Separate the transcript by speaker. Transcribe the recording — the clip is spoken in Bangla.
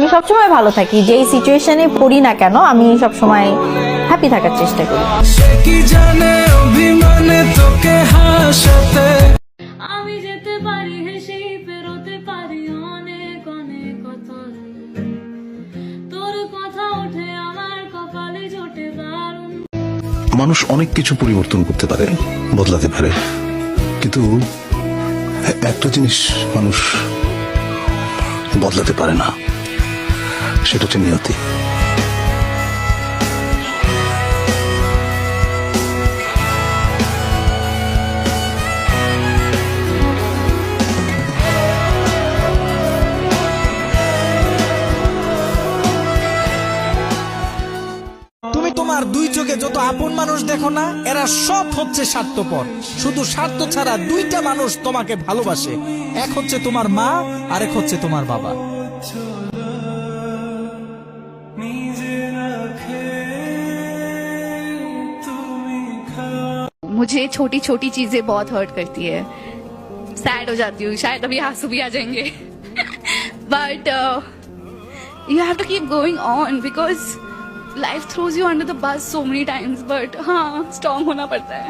Speaker 1: আমি সবসময় ভালো থাকি, যেই সিচুয়েশনে পড়ি না কেন আমি সবসময় হ্যাপি থাকার চেষ্টা করি।
Speaker 2: আমি যেতে পারি হেসেই পেরোতে পারি অনেক অনেক কথা, তোর কথা ওঠে আমার কপালে জোটে দারুণ।
Speaker 3: মানুষ অনেক কিছু পরিবর্তন করতে পারে, বদলাতে পারে, কিন্তু একটা জিনিস মানুষ বদলাতে পারে না, সেটা হচ্ছে নিয়তি।
Speaker 4: তুমি তোমার দুই চোখে যত আপন মানুষ দেখো না, এরা সব হচ্ছে স্বার্থপর। শুধু স্বার্থ ছাড়া দুইটা মানুষ তোমাকে ভালোবাসে, এক হচ্ছে তোমার মা আর এক হচ্ছে তোমার বাবা।
Speaker 5: मुझे छोटी छोटी चीजें बहुत हर्ट करती है, सैड हो जाती हूँ, शायद अभी आंसू भी आ जाएंगे but you have to keep going on because life throws you under the bus so many times, but हाँ स्ट्रॉन्ग होना पड़ता है।